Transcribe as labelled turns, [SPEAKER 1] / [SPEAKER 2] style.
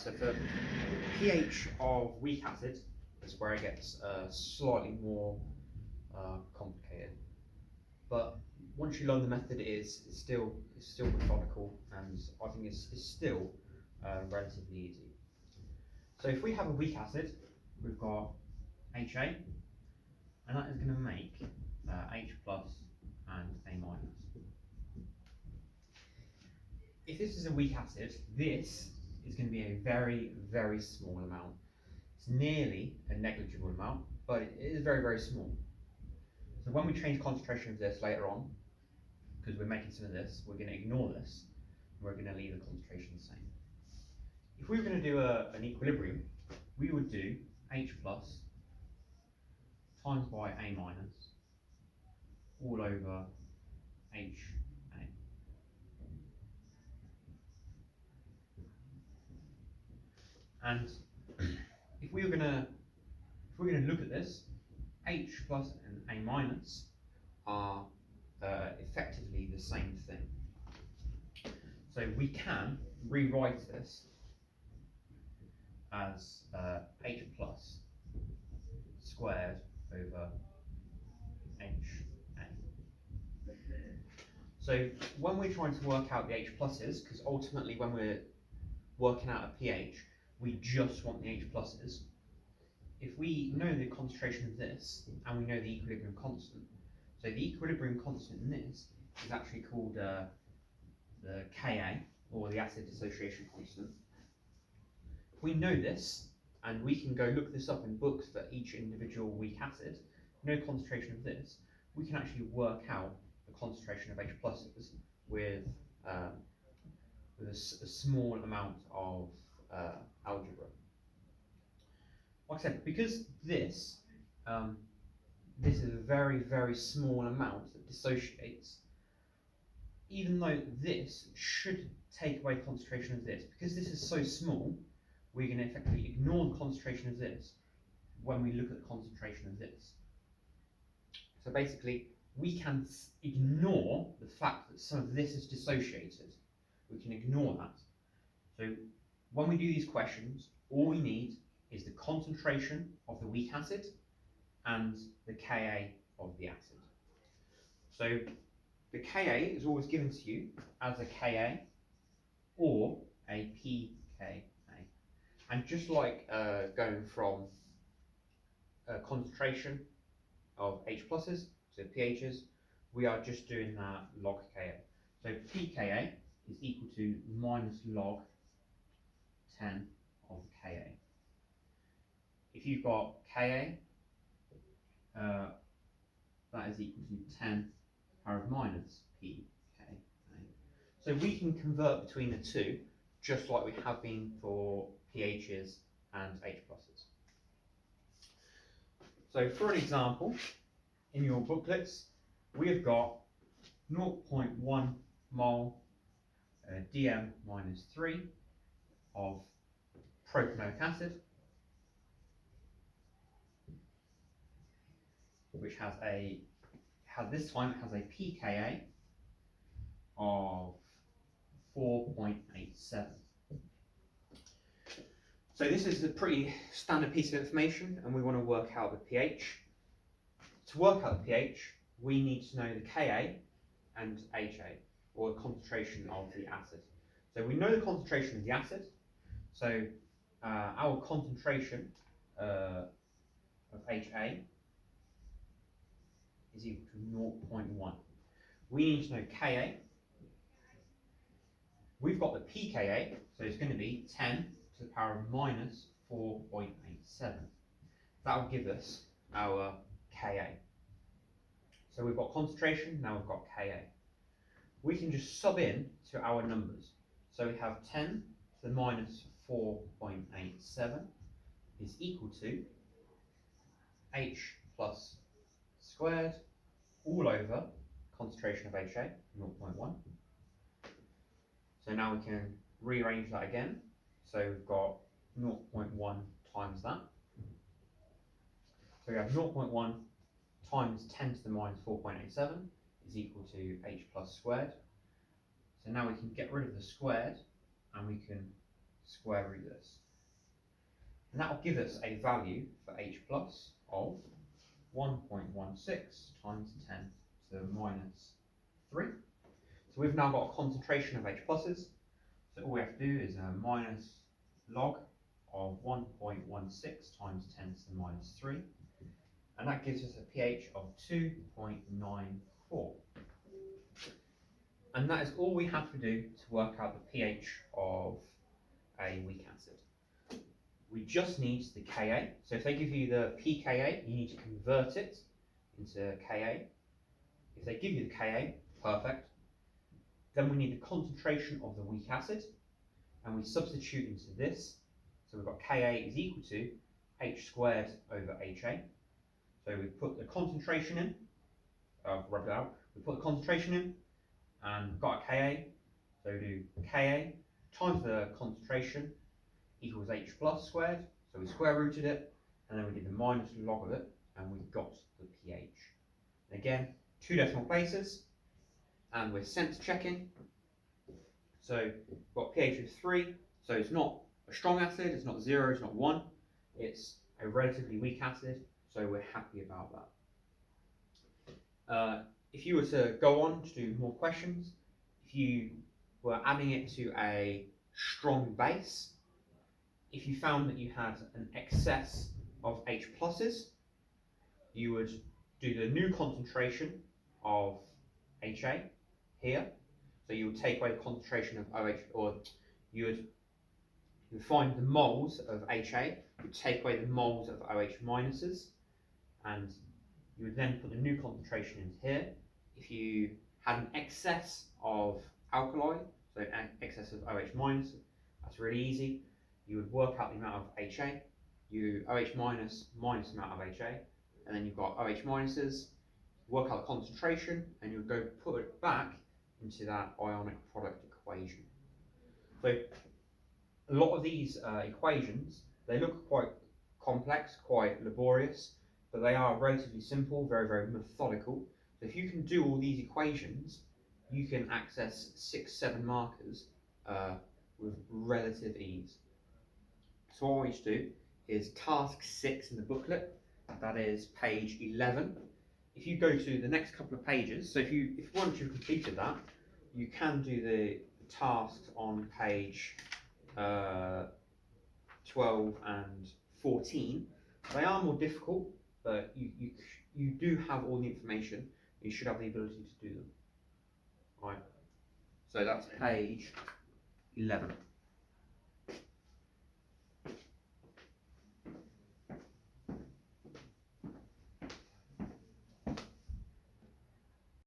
[SPEAKER 1] So for pH of weak acid is where it gets slightly more complicated. But once you learn the method, it's still methodical, and I think it's still relatively easy. So if we have a weak acid, we've got HA, and that is going to make H plus and A minus. If this is a weak acid, this is going to be a very, very small amount. It's nearly a negligible amount, but it is very, very small. So when we change concentration of this later on, because we're making some of this, we're going to ignore this, and we're going to leave the concentration the same. If we were going to do an equilibrium, we would do H plus times by A minus all over HA. And if we're going to look at this, H plus and A minus are effectively the same thing. So we can rewrite this as H plus squared over HA. So when we're trying to work out the H pluses, because ultimately when we're working out a pH, we just want the H pluses. If we know the concentration of this and we know the equilibrium constant, so the equilibrium constant in this is actually called the Ka, or the acid dissociation constant. If we know this, and we can go look this up in books for each individual weak acid, know concentration of this, we can actually work out the concentration of H pluses with a small amount of algebra. Like I said, because this is a very, very small amount that dissociates, even though this should take away concentration of this, because this is so small, we're going to effectively ignore the concentration of this when we look at the concentration of this. So basically, we can ignore the fact that some of this is dissociated. We can ignore that. So when we do these questions, all we need is the concentration of the weak acid and the Ka of the acid. So the Ka is always given to you as a Ka or a pKa. And just like going from a concentration of H pluses to pHs, we are just doing that log Ka. So pKa is equal to minus log 10 of Ka. If you've got Ka, that is equal to 10 to the power of minus pKa. So we can convert between the two, just like we have been for pHs and H pluses. So for an example, in your booklets, we have got 0.1 mole Dm minus 3 of propanoic acid, which has this time it has a pKa of 4.87. So this is a pretty standard piece of information, and we want to work out the pH. To work out the pH, we need to know the Ka and HA, or the concentration of the acid. So we know the concentration of the acid, so our concentration of HA is equal to 0.1. We need to know Ka. We've got the pKa, so it's going to be 10 to the power of minus 4.87. That will give us our Ka. So we've got concentration, now we've got Ka. We can just sub in to our numbers. So we have 10 to the minus 4.87 is equal to H plus squared all over concentration of HA, 0.1. So now we can rearrange that again. So we've got 0.1 times that. So we have 0.1 times 10 to the minus 4.87 is equal to H plus squared. So now we can get rid of the squared and we can square root this. And that will give us a value for h plus of 1.16 times 10 to the minus 3. So we've now got a concentration of h pluses. So all we have to do is minus log of 1.16 times 10 to the minus 3. And that gives us a pH of 2.94. And that is all we have to do to work out the pH of a weak acid. We just need the Ka. So if they give you the pKa, you need to convert it into Ka. If they give you the Ka, perfect. Then we need the concentration of the weak acid, and we substitute into this. So we've got Ka is equal to H squared over Ha. So we put the concentration in, rub it out, we put the concentration in, and we've got a Ka. So we do Ka times the concentration equals H plus squared. So we square rooted it, and then we did the minus log of it, and we got the pH. And again, 2 decimal places, and we're sense checking. So we've got pH of 3, so it's not a strong acid, it's not 0, it's not 1, it's a relatively weak acid, so we're happy about that. If you were to go on to do more questions, if you were adding it to a strong base, if you found that you had an excess of H pluses, you would do the new concentration of HA here. So you would take away the concentration of OH, or you would find the moles of HA, you would take away the moles of OH minuses, and you would then put the new concentration in here. If you had an excess of alkali, so an excess of OH minus, that's really easy. You would work out the amount of HA, OH minus minus the amount of HA, and then you've got OH minuses, work out the concentration, and you would go put it back into that ionic product equation. So a lot of these equations, they look quite complex, quite laborious, but they are relatively simple, very, very methodical. So if you can do all these equations, you can access 6-7 markers with relative ease. So what I want you to do is task 6 in the booklet, that is page 11. If you go to the next couple of pages, so if once you've completed that, you can do the tasks on page 12 and 14. They are more difficult, but you do have all the information. You should have the ability to do them. Right. So that's page 11.